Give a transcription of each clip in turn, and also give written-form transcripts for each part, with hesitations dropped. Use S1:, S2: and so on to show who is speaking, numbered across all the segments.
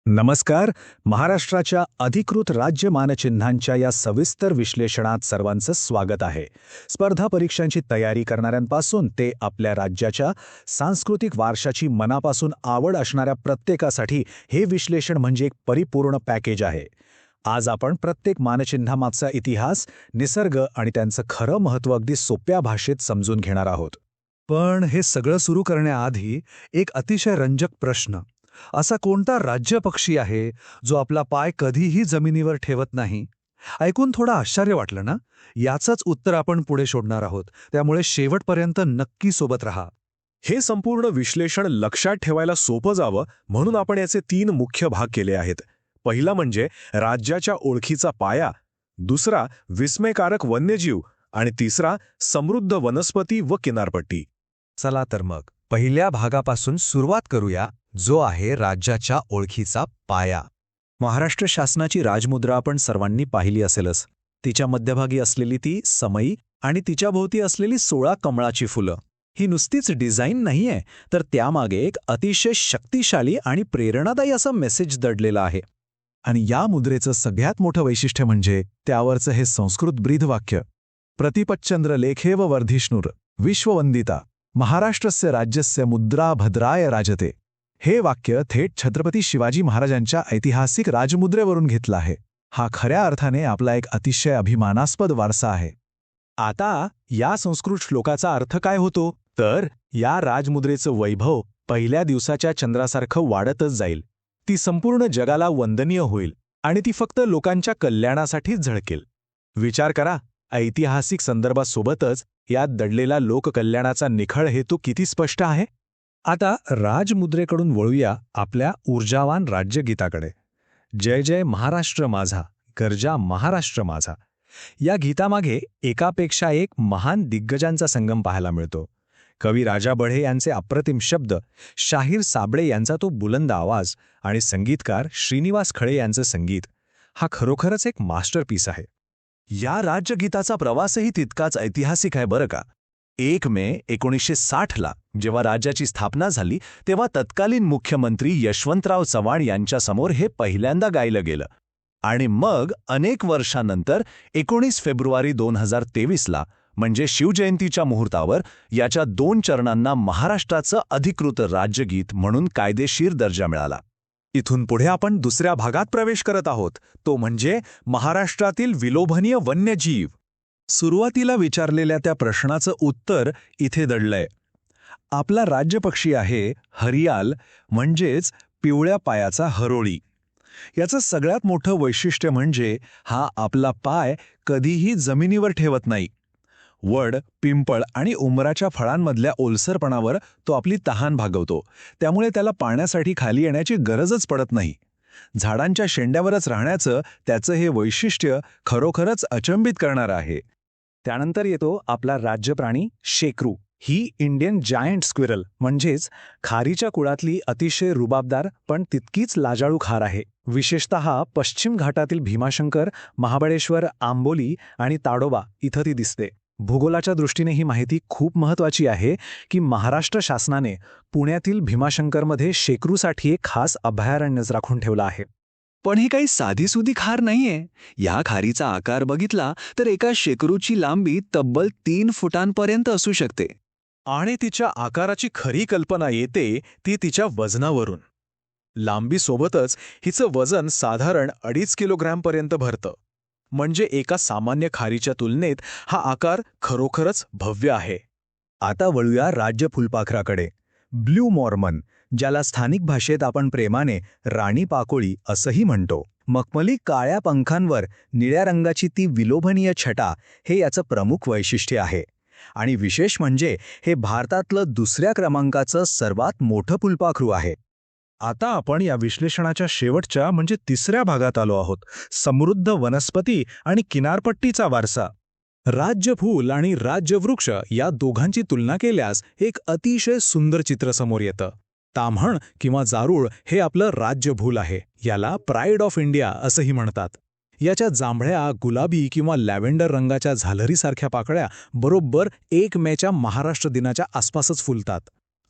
S1: नमस्कार. महाराष्ट्राच्या अधिकृत राज्य मानचिन्हांच्या या सविस्तर विश्लेषणात सर्वांचं स्वागत आहे. स्पर्धा परीक्षांची तयारी करणाऱ्यांपासून ते आपल्या राज्याच्या सांस्कृतिक वारशाची मनापासून आवड असणाऱ्या प्रत्येकासाठी हे विश्लेषण म्हणजे एक परिपूर्ण पॅकेज आहे. आज आपण प्रत्येक मानचिन्हामागचा इतिहास, निसर्ग आणि त्यांचं खरं महत्त्व अगदी सोप्या भाषेत समजून घेणार आहोत.
S2: पण हे सगळं सुरू करण्याआधी एक अतिशय रंजक प्रश्न. असा कोणता राज्यपक्षी आहे जो आपला पाय कधीही जमिनीवर ठेवत नाही? ऐकून थोडं आश्चर्य वाटलं ना? याचंच उत्तर आपण पुढे शोधणार आहोत, त्यामुळे शेवटपर्यंत नक्की सोबत राहा.
S3: हे संपूर्ण विश्लेषण लक्षात ठेवायला सोपं जावं म्हणून आपण याचे 3 मुख्य भाग केले आहेत. पहिला म्हणजे राज्याच्या ओळखीचा पाया, दुसरा विस्मयकारक वन्यजीव आणि तिसरा समृद्ध वनस्पती व किनारपट्टी.
S2: चला तर मग पहिल्या भागापासून सुरुवात करूया, जो आहे राज्याच्या ओळखीचा पाया.
S1: महाराष्ट्र शासनाची राजमुद्रा आपण सर्वांनी पाहिली असेलच. तिच्या मध्यभागी असलेली ती समई आणि तिच्याभोवती असलेली 16 कमळाची फुलं. ही नुसतीच डिझाईन नाहीये, तर त्यामागे एक अतिशय शक्तिशाली आणि प्रेरणादायी असा मेसेज दडलेला आहे. आणि या मुद्रेचं सगळ्यात मोठं वैशिष्ट्य म्हणजे त्यावरचं हे संस्कृत ब्रीदवाक्य, प्रतिपच्चंद्र लेखेव वर्धिष्णुर विश्ववंदिता महाराष्ट्रस्य राज्यस्य मुद्रा भद्राय राजते. हे वाक्य थेट छत्रपती शिवाजी महाराजांच्या ऐतिहासिक राजमुद्रेवरून घेतलं आहे. हा खऱ्या अर्थाने आपला एक अतिशय अभिमानास्पद वारसा आहे. आता या संस्कृत श्लोकाचा अर्थ काय होतो? तर या राजमुद्रेचं वैभव पहिल्या दिवसाच्या चंद्रासारखं वाढतच जाईल. ती संपूर्ण जगाला वंदनीय होईल आणि ती फक्त लोकांच्या कल्याणासाठीच झळकेल. विचार करा, ऐतिहासिक संदर्भासोबतच यात दडलेला लोककल्याणाचा निखळ हेतू किती स्पष्ट आहे. आता राजमुद्रेकडून वळूया आपल्या ऊर्जावान राज्यगीताकडे. जय जय महाराष्ट्र माझा, गर्जा महाराष्ट्र माझा. या गीतामागे एकापेक्षा एक महान दिग्गजांचा संगम पाहायला मिळतो. कवी राजा बढे यांचे अप्रतिम शब्द, शाहीर साबळे यांचा तो बुलंद आवाज आणि संगीतकार श्रीनिवास खळे यांचं संगीत. हा खरोखरच एक मास्टरपीस आहे. या राज्यगीताचा प्रवासही तितकाच ऐतिहासिक आहे बरं का. 1 मे 1960ला जेव्हा राज्याची स्थापना झाली तेव्हा तत्कालीन मुख्यमंत्री यशवंतराव चव्हाण यांच्यासमोर हे पहिल्यांदा गायलं गेलं. आणि मग अनेक वर्षांनंतर 19 फेब्रुवारी 2023ला म्हणजे शिवजयंतीच्या मुहूर्तावर याच्या 2 चरणांना महाराष्ट्राचं अधिकृत राज्यगीत म्हणून कायदेशीर दर्जा मिळाला. इथून पुढे आपण दुसऱ्या भागात प्रवेश करत आहोत, तो म्हणजे महाराष्ट्रातील विलोभनीय वन्यजीव. सुरुवातीला विचारलेल्या त्या प्रश्नाचं उत्तर इथे दडलंय. आपला राज्यपक्षी आहे हरियाल, म्हणजेच पिवळ्या पायाचा हरोळी. याचं सगळ्यात मोठं वैशिष्ट्य म्हणजे हा आपला पाय कधीही जमिनीवर ठेवत नाही. वड, पिंपळ आणि उमराच्या फळांमधल्या ओलसरपणावर तो आपली तहान भागवतो, त्यामुळे त्याला पाण्यासाठी खाली येण्याची गरजच पडत नाही. झाडांच्या शेंड्यावरच राहण्याचं त्याचं हे वैशिष्ट्य खरोखरच अचंबित करणारं आहे. त्यानंतर येतो आपला राज्यप्राणी शेकरू. ही इंडियन जायंट स्क्विरल म्हणजेच खारीच्या कुळातली अतिशय रुबाबदार पण तितकीच लाजाळू खार आहे. विशेषतः पश्चिम घाटातील भीमाशंकर, महाबळेश्वर, आंबोली आणि ताडोबा इथं ती दिसते. भूगोलाच्या दृष्टीने ही माहिती खूप महत्त्वाची आहे की महाराष्ट्र शासनाने पुण्यातील भीमाशंकरमध्ये शेकरूसाठी एक खास अभयारण्यच राखून ठेवलं आहे.
S4: पण ही काही साधीसुधी खार नाहीये. या खारीचा आकार बघितला तर एका शेकरूची लांबी तब्बल 3 फुटांपर्यंत असू शकते.
S3: आणि तिच्या आकाराची खरी कल्पना येते ती तिच्या वजनावरून. लांबीसोबतच हिचं वजन साधारण 2.5 किलोग्रॅमपर्यंत भरतं. म्हणजे एका सामान्य खारीच्या तुलनेत हा आकार खरोखरच भव्य आहे.
S1: आता वळूया राज्य फुलपाखराकडे. ब्ल्यू मॉर्मन, ज्याला स्थानिक भाषेत आपण प्रेमाने राणी पाकोळी असंही म्हणतो. मखमली काळ्या पंखांवर निळ्या रंगाची ती विलोभनीय छटा हे याचं प्रमुख वैशिष्ट्य आहे. आणि विशेष म्हणजे हे भारतातलं 2ऱ्या क्रमांकाचं सर्वात मोठं फुलपाखरू आहे. आता आपण या विश्लेषणाच्या शेवटच्या म्हणजे 3ऱ्या भागात आलो आहोत, समृद्ध वनस्पती आणि किनारपट्टीचा वारसा. राज्यफूल आणि राज्यवृक्ष या दोघांची तुलना केल्यास एक अतिशय सुंदर चित्र समोर येतं. ताम्हण किंवा जारूळ हे आपलं राज्यफूल आहे. याला प्राईड ऑफ इंडिया असंही म्हणतात. याच्या जांभळ्या, गुलाबी किंवा लॅव्हेंडर रंगाच्या झालरीसारख्या पाकळ्या बरोबर 1 मेच्या महाराष्ट्र दिनाच्या आसपासच फुलतात.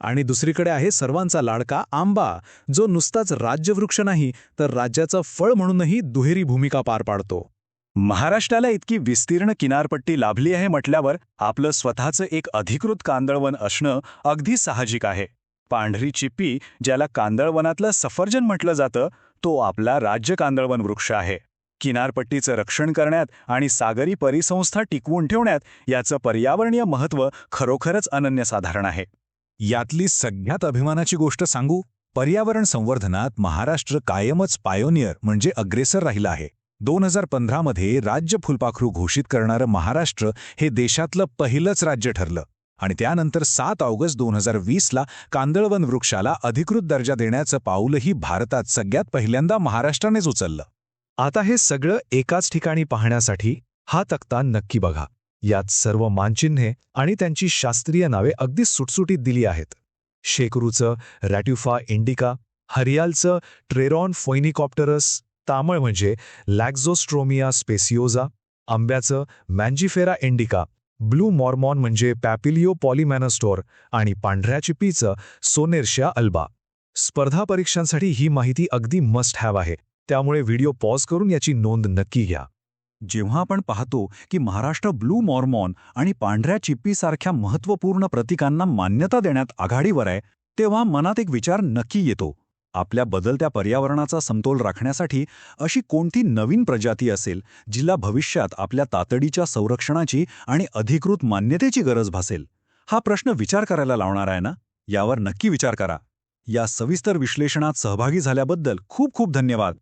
S3: आणि दुसरीकडे आहे सर्वांचा लाडका आंबा, जो नुसताच राज्यवृक्ष नाही तर राज्याचं फळ म्हणूनही दुहेरी भूमिका पार पाडतो.
S5: महाराष्ट्राला इतकी विस्तीर्ण किनारपट्टी लाभली आहे म्हटल्यावर आपलं स्वतःचं एक अधिकृत कांदळवन असणं अगदी साहजिक आहे. पांढरी चिप्पी, ज्याला कांदळवनातलं सफरजन म्हटलं जातं, तो आपला राज्य कांदळवन वृक्ष आहे. किनारपट्टीचं रक्षण करण्यात आणि सागरी परिसंस्था टिकवून ठेवण्यात याचं पर्यावरणीय महत्त्व खरोखरच अनन्यसाधारण आहे.
S3: यातली सगळ्यात अभिमानाची गोष्ट सांगू, पर्यावरण संवर्धनात महाराष्ट्र कायमच पायोनियर म्हणजे अग्रेसर राहिला आहे. 2015 मध्ये राज्य फुलपाखरू घोषित करणारं महाराष्ट्र हे देशातलं पहिलंच राज्य ठरलं आणि त्यानंतर 7 ऑगस्ट 2020ला कांदळवन वृक्षाला अधिकृत दर्जा देण्याचं पाऊलही भारतात सगळ्यात पहिल्यांदा महाराष्ट्रानेच उचललं.
S2: आता हे सगळं एकाच ठिकाणी पाहण्यासाठी हा तक्ता नक्की बघा. यात सर्व मानचिन्हे आणि त्यांची शास्त्रीय नावे अगदी सुटसुटीत दिली आहेत. शेकरूचं रॅट्युफा इंडिका, हरियालचं ट्रेरॉन फोइनिकॉप्टरस, तामळ म्हणजे लॅक्झोस्ट्रोमिया स्पेसियोजा, आंब्याचं मँजिफेरा इंडिका, ब्लू मॉर्मॉन म्हणजे पॅपिलिओ पॉलिमॅनोस्टोर आणि पांढऱ्या चिप्पीचं सोनेर्शिया अल्बा. स्पर्धा परीक्षांसाठी ही माहिती अगदी मस्ट हॅव आहे, त्यामुळे व्हिडिओ पॉज करून याची नोंद नक्की घ्या.
S1: जेव्हा आपण पाहतो की महाराष्ट्र ब्लू मॉर्मॉन आणि पांढऱ्या चिप्पीसारख्या महत्त्वपूर्ण प्रतीकांना मान्यता देण्यात आघाडीवर आहे, तेव्हा मनात एक विचार नक्की येतो. आपल्या बदलत्या पर्यावरणाचा समतोल राखण्यासाठी अशी कोणती नवीन प्रजाती असेल जिला भविष्यात आपल्या तातडीच्या संरक्षणाची आणि अधिकृत मान्यतेची गरज भासेल? हा प्रश्न विचार करायला लावणार आहे ना? यावर नक्की विचार करा. या सविस्तर विश्लेषणात सहभागी झाल्याबद्दल खूप खूप धन्यवाद.